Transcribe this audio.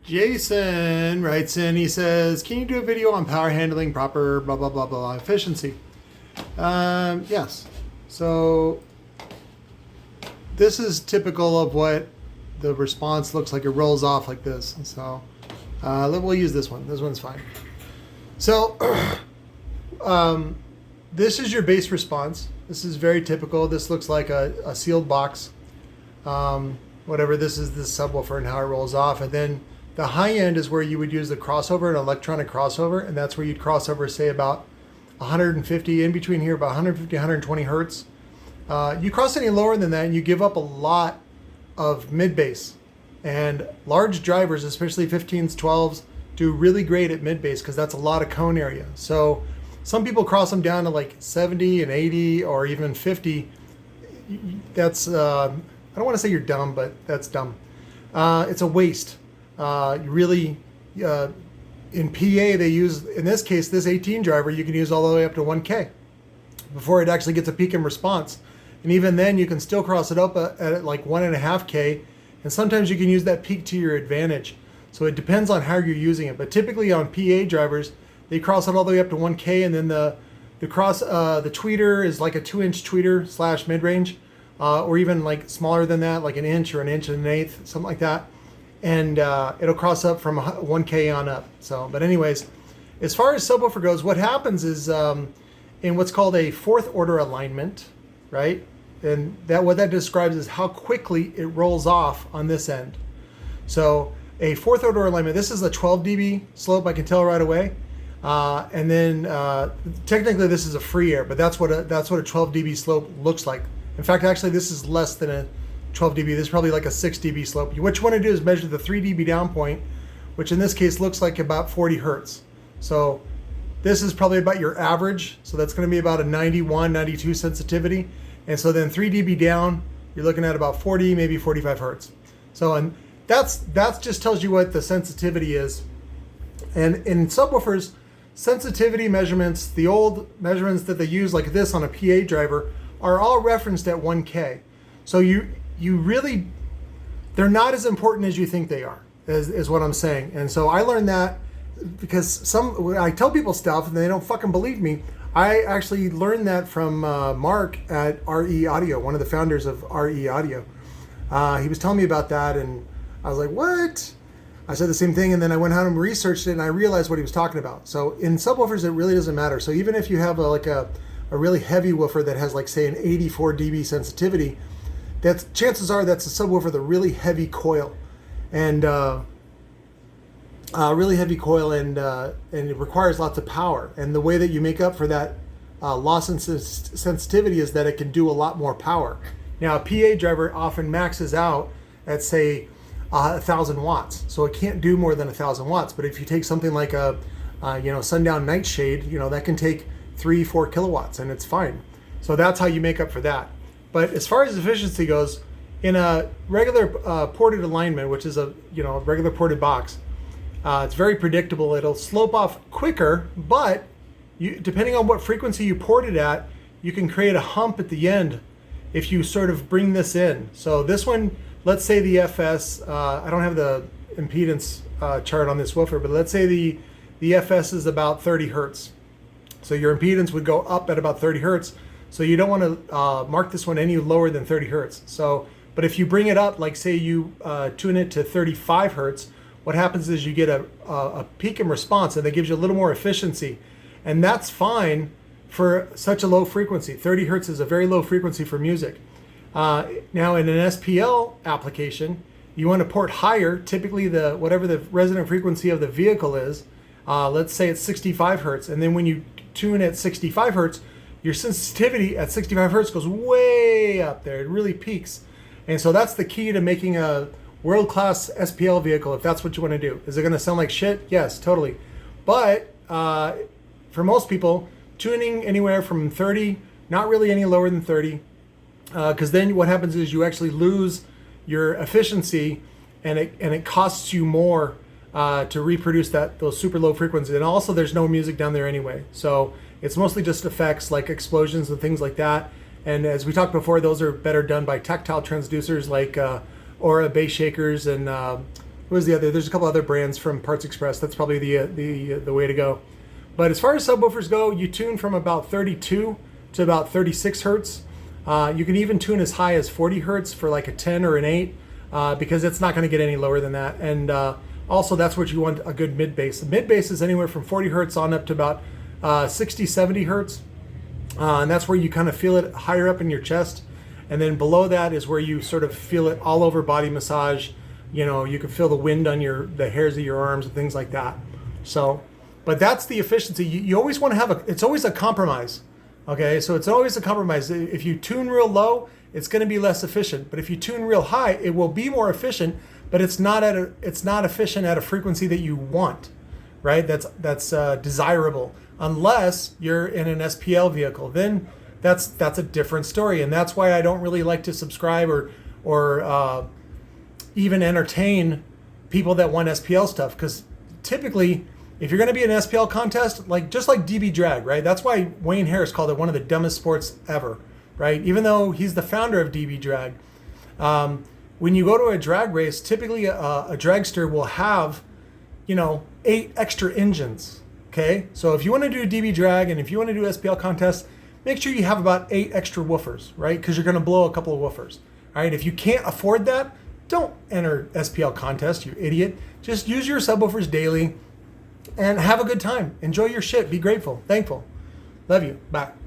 Jason writes in, he says, can you do a video on power handling, proper blah, blah, blah, blah, efficiency? Yes. So this is typical of what the response looks like. It rolls off like this. So we'll use this one. This one's fine. So this is your base response. This is very typical. This looks like a sealed box. Whatever, this is the subwoofer and how it rolls off. And then the high end is where you would use the crossover, an electronic crossover, and that's where you'd crossover, say, about 150, in between here, about 150, 120 hertz. You cross any lower than that, and you give up a lot of mid-bass. And large drivers, especially 15s, 12s, do really great at mid-bass because that's a lot of cone area. So some people cross them down to like 70 and 80 or even 50. That's, I don't want to say you're dumb, but that's dumb. It's a waste. You really, in PA, they use, in this case, this 18 driver, you can use all the way up to 1K before it actually gets a peak in response. And even then, you can still cross it up at like 1.5K. And sometimes you can use that peak to your advantage. So it depends on how you're using it. But typically on PA drivers, they cross it all the way up to 1K. And then the tweeter is like a 2-inch tweeter / mid-range, or even like smaller than that, like an inch or an inch and an eighth, something like that. And it'll cross up from 1K on up. So, but anyways, as far as subwoofer goes, what happens is in what's called a fourth order alignment, right? And that what that describes is how quickly it rolls off on this end. So a fourth order alignment, this is a 12 dB slope, I can tell right away. And then technically this is a free air, but that's what a 12 dB slope looks like. In fact, actually this is less than a 12 dB. This is probably like a 6 dB slope. What you want to do is measure the 3 dB down point, which in this case looks like about 40 hertz. So this is probably about your average. So that's going to be about a 91, 92 sensitivity. And so then 3 dB down, you're looking at about 40, maybe 45 hertz. So, and that's just tells you what the sensitivity is. And in subwoofers, sensitivity measurements, the old measurements that they use like this on a PA driver, are all referenced at 1K. So you really, they're not as important as you think they are, is what I'm saying. And so I learned that because I tell people stuff and they don't fucking believe me. I actually learned that from Mark at RE Audio, one of the founders of RE Audio. He was telling me about that and I was like, what? I said the same thing, and then I went out and researched it and I realized what he was talking about. So in subwoofers, it really doesn't matter. So even if you have a really heavy woofer that has like say an 84 dB sensitivity, chances are that's a subwoofer with a really heavy coil, and it requires lots of power. And the way that you make up for that loss in sensitivity is that it can do a lot more power. Now a PA driver often maxes out at say 1,000 watts, so it can't do more than 1,000 watts. But if you take something like a sundown nightshade, that can take 3-4 kilowatts and it's fine. So that's how you make up for that. But as far as efficiency goes, in a regular ported alignment, which is a regular ported box, it's very predictable. It'll slope off quicker, but depending on what frequency you port it at, you can create a hump at the end if you sort of bring this in. So this one, let's say the FS, I don't have the impedance chart on this woofer, but let's say the FS is about 30 hertz. So your impedance would go up at about 30 hertz. So you don't want to mark this one any lower than 30 hertz. So, but if you bring it up, like say you tune it to 35 hertz, what happens is you get a peak in response, and that gives you a little more efficiency. And that's fine for such a low frequency. 30 hertz is a very low frequency for music. Now in an SPL application, you want to port higher, typically whatever the resonant frequency of the vehicle is. Let's say it's 65 hertz. And then when you tune at 65 hertz, your sensitivity at 65 hertz goes way up there. It really peaks. And so that's the key to making a world-class SPL vehicle, if that's what you want to do. Is it going to sound like shit? Yes, totally. But for most people, tuning anywhere from 30, not really any lower than 30, because then what happens is you actually lose your efficiency, and it costs you more to reproduce those super low frequencies. And also there's no music down there anyway. So it's mostly just effects like explosions and things like that. And as we talked before, those are better done by tactile transducers like Aura bass shakers and What was the other? There's a couple other brands from Parts Express. That's probably the way to go. But as far as subwoofers go, you tune from about 32 to about 36 hertz. You can even tune as high as 40 hertz for like a 10 or an 8 because it's not going to get any lower than that. And also, that's what you want, a good mid bass. The mid bass is anywhere from 40 hertz on up to about 60, 70 hertz. And that's where you kind of feel it higher up in your chest. And then below that is where you sort of feel it all over body massage. You know, you can feel the wind on the hairs of your arms and things like that. So, but that's the efficiency. You always want to have it's always a compromise. Okay, so it's always a compromise. If you tune real low, it's going to be less efficient. But if you tune real high, it will be more efficient. But it's not efficient at a frequency that you want, right? That's desirable. Unless you're in an SPL vehicle, then that's a different story. And that's why I don't really like to subscribe or even entertain people that want SPL stuff, because typically, if you're going to be in an SPL contest, just like DB drag, right? That's why Wayne Harris called it one of the dumbest sports ever, right? Even though he's the founder of DB drag. When you go to a drag race, typically a dragster will have, 8 extra engines, okay? So if you want to do DB drag and if you want to do SPL contest, make sure you have about 8 extra woofers, right? Because you're going to blow a couple of woofers, all right? If you can't afford that, don't enter SPL contest, you idiot. Just use your subwoofers daily and have a good time. Enjoy your shit. Be grateful. Thankful. Love you. Bye.